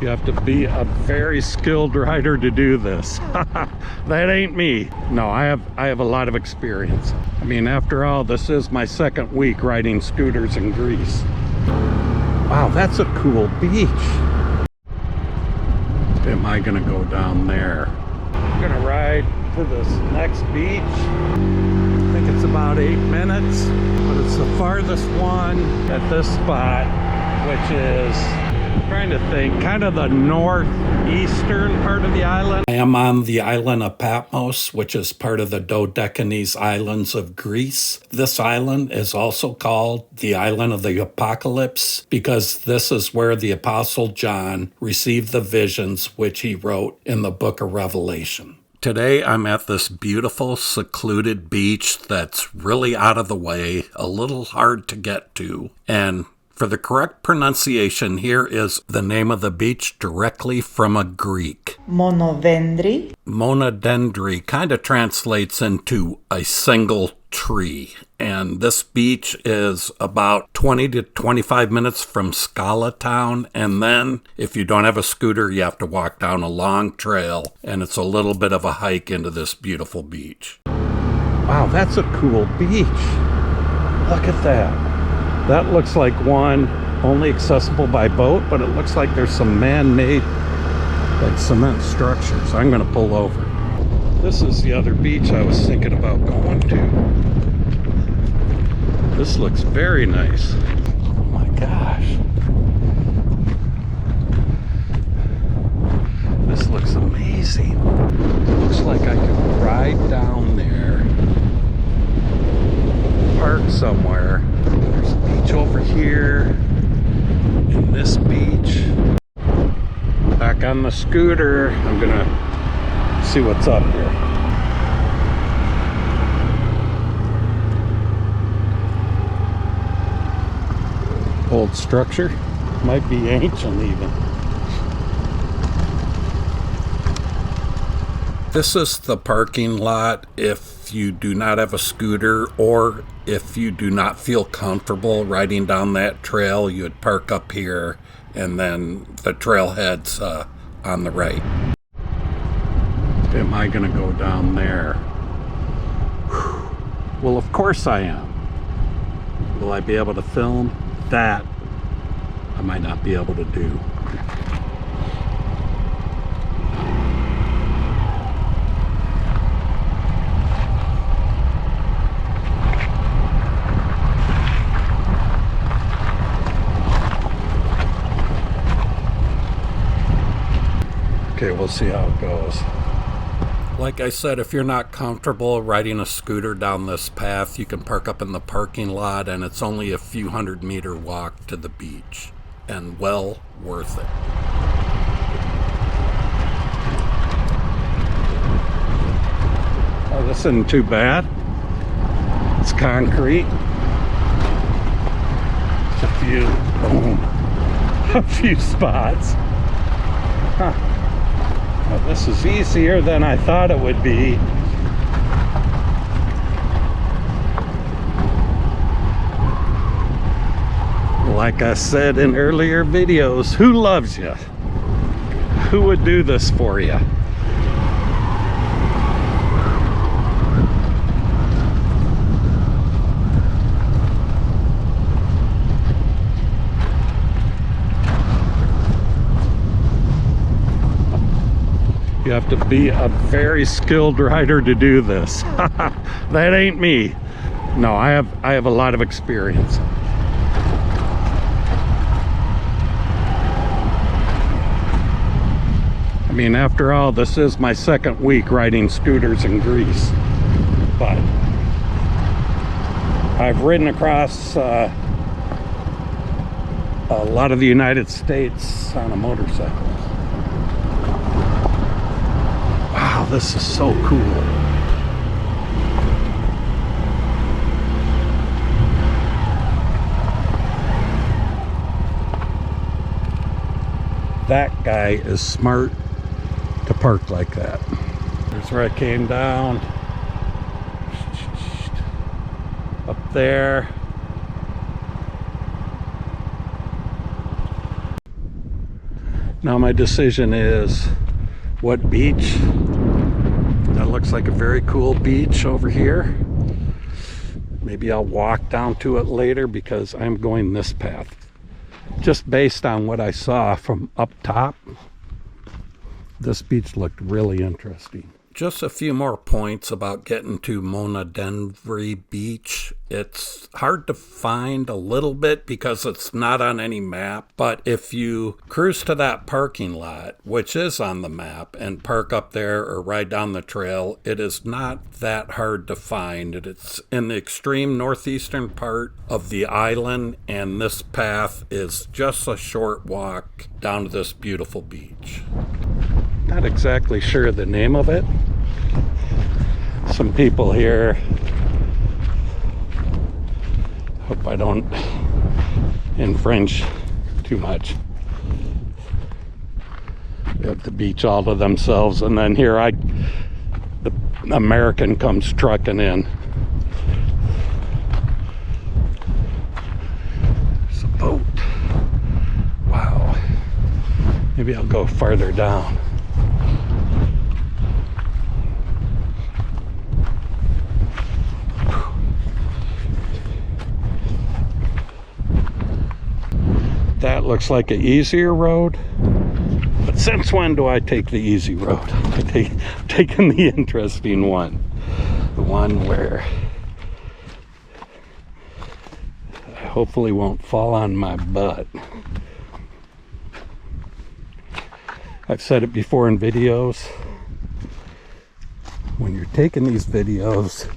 You have to be a very skilled rider to do this. That ain't me. No, I have a lot of experience. I mean, after all, this is my second week riding scooters in Greece. Wow, that's a cool beach. Am I gonna go down there? I'm gonna ride to this next beach. I think it's about 8 minutes, but it's the farthest one at this spot, which is, I'm trying to think, kind of the northeastern part of the island. I am on the island of Patmos, which is part of the Dodecanese islands of Greece. This island is also called the Island of the Apocalypse because this is where the Apostle John received the visions which he wrote in the book of Revelation. Today I'm at this beautiful, secluded beach that's really out of the way, a little hard to get to, and for the correct pronunciation, here is the name of the beach directly from a Greek. Mondèndri. Mondèndri kind of translates into a single tree. And this beach is about 20 to 25 minutes from Scala Town. And then if you don't have a scooter, you have to walk down a long trail. And it's a little bit of a hike into this beautiful beach. Wow, that's a cool beach. Look at that. That looks like one only accessible by boat, but it looks like there's some man-made like cement structures. I'm gonna pull over. This is the other beach I was thinking about going to. This looks very nice. Oh my gosh. This looks amazing. It looks like I could ride down there, park somewhere. There's a beach over here, and this beach. Back on the scooter, I'm gonna see what's up here. Old structure, might be ancient even. This is the parking lot if you do not have a scooter, or if you do not feel comfortable riding down that trail, you would park up here, and then the trailhead's on the right. Am I gonna go down there? Well, of course I am. Will I be able to film? That I might not be able to do. Okay, we'll see how it goes. Like I said, if you're not comfortable riding a scooter down this path, you can park up in the parking lot, and it's only a few 100-meter walk to the beach, and well worth it. Oh, this isn't too bad. It's concrete. A few spots. Huh. Well, this is easier than I thought it would be. Like I said in earlier videos, who loves you? Who would do this for you? You have to be a very skilled rider to do this. That ain't me. No, I have a lot of experience. I mean, after all, this is my second week riding scooters in Greece. But I've ridden across a lot of the United States on a motorcycle. Wow, this is so cool. That guy is smart to park like that. There's where I came down. Up there. Now my decision is what beach. That looks like a very cool beach over here. Maybe I'll walk down to it later because I'm going this path. Just based on what I saw from up top, this beach looked really interesting. Just a few more points about getting to Mondèndri Beach. It's hard to find a little bit because it's not on any map, but if you cruise to that parking lot, which is on the map, and park up there or ride down the trail, it is not that hard to find. It's in the extreme northeastern part of the island, and this path is just a short walk down to this beautiful beach. Not exactly sure the name of it. Some people here, hope I don't infringe too much. They have the beach all to themselves, and then here the American comes trucking in. There's a boat. Wow. Maybe I'll go farther down. That looks like an easier road, but since when do I take the easy road? I'm taking the interesting one, the one where I hopefully won't fall on my butt. I've said it before in videos, when you're taking these videos,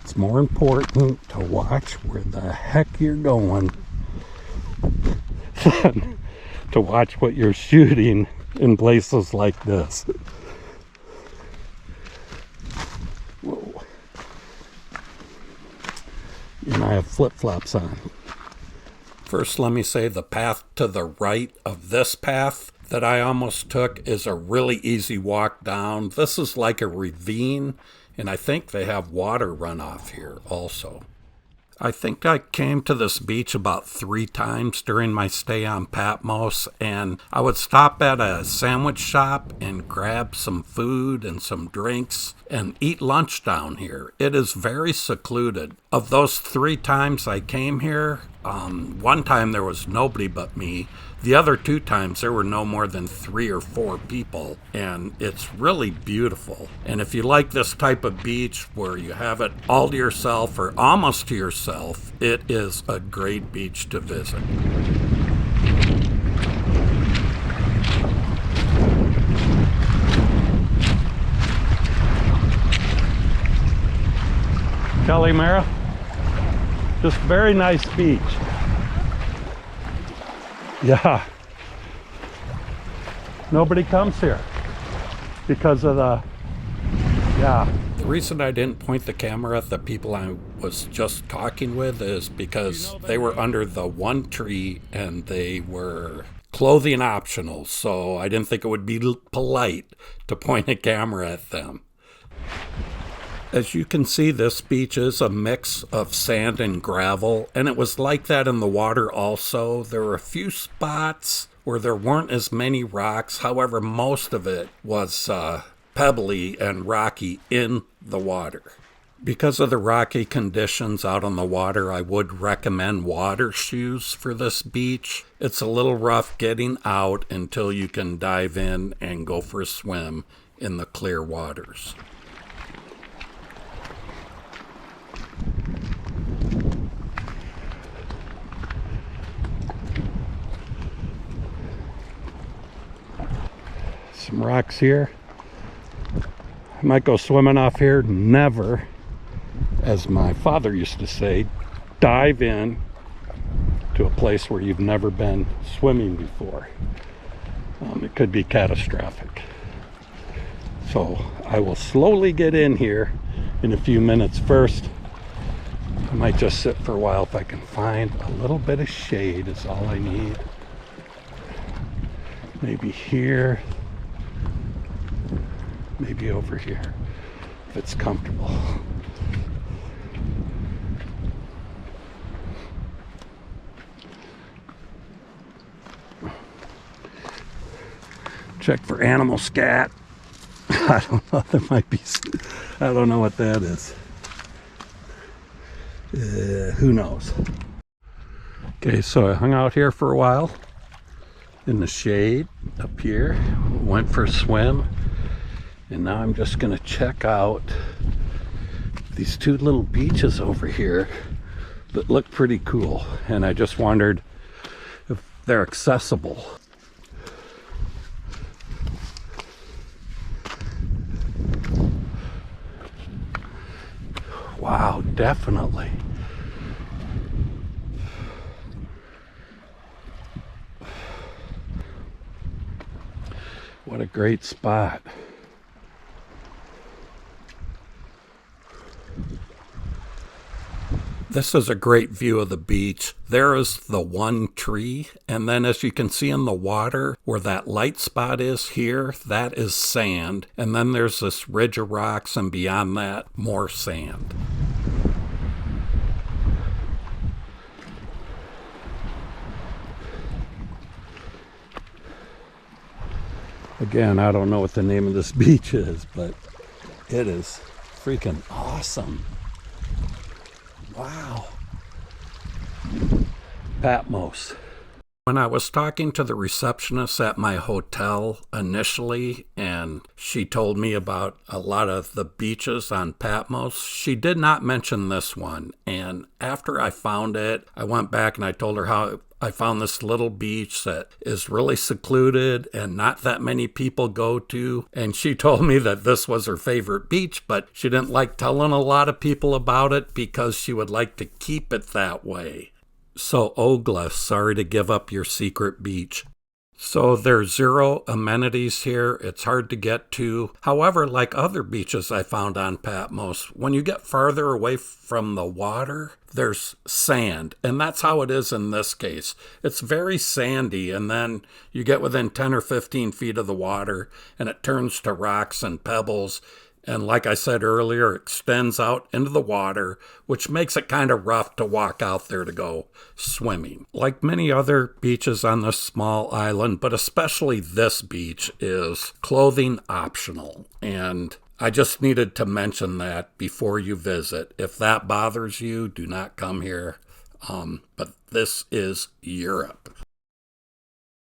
it's more important to watch where the heck you're going to watch what you're shooting in places like this. Whoa. And I have flip-flops on. First, let me say the path to the right of this path that I almost took is a really easy walk down. This is like a ravine, and I think they have water runoff here also. I think I came to this beach about 3 times during my stay on Patmos, and I would stop at a sandwich shop and grab some food and some drinks and eat lunch down here. It is very secluded. Of those 3 times I came here, one time there was nobody but me. The other 2 times there were no more than 3 or 4 people, and it's really beautiful. And if you like this type of beach where you have it all to yourself or almost to yourself, it is a great beach to visit. Kelly Mara, just very nice beach. Yeah. Nobody comes here because of the The reason I didn't point the camera at the people I was just talking with is because they were under the one tree and they were clothing optional, so I didn't think it would be polite to point a camera at them. As you can see, this beach is a mix of sand and gravel, and it was like that in the water also. There were a few spots where there weren't as many rocks. However, most of it was pebbly and rocky in the water. Because of the rocky conditions out on the water, I would recommend water shoes for this beach. It's a little rough getting out until you can dive in and go for a swim in the clear waters. Some rocks here. I might go swimming off here. Never, as my father used to say, dive in to a place where you've never been swimming before. It could be catastrophic. So I will slowly get in here in a few minutes. First, I might just sit for a while if I can find a little bit of shade is all I need. Maybe here. Maybe over here, if it's comfortable. Check for animal scat. I don't know, there might be, I don't know what that is. Who knows? Okay, so I hung out here for a while in the shade up here, went for a swim, and now I'm just gonna check out these two little beaches over here that look pretty cool, and I just wondered if they're accessible. Wow, definitely. What a great spot. This is a great view of the beach. There is the one tree, and then as you can see in the water, where that light spot is here, that is sand. And then there's this ridge of rocks, and beyond that, more sand. Again, I don't know what the name of this beach is, but it is freaking awesome. Wow. Patmos. When I was talking to the receptionist at my hotel initially, and she told me about a lot of the beaches on Patmos, she did not mention this one. And after I found it, I went back and I told her how I found this little beach that is really secluded and not that many people go to. And she told me that this was her favorite beach, but she didn't like telling a lot of people about it because she would like to keep it that way. So Ogla, sorry to give up your secret beach. So there's zero amenities here. It's hard to get to. However, like other beaches I found on Patmos, when you get farther away from the water, there's sand. And that's how it is in this case. It's very sandy, and then you get within 10 or 15 feet of the water, and it turns to rocks and pebbles. And like I said earlier, it extends out into the water, which makes it kind of rough to walk out there to go swimming. Like many other beaches on this small island, but especially this beach, is clothing optional. And I just needed to mention that before you visit. If that bothers you, do not come here. But this is Europe.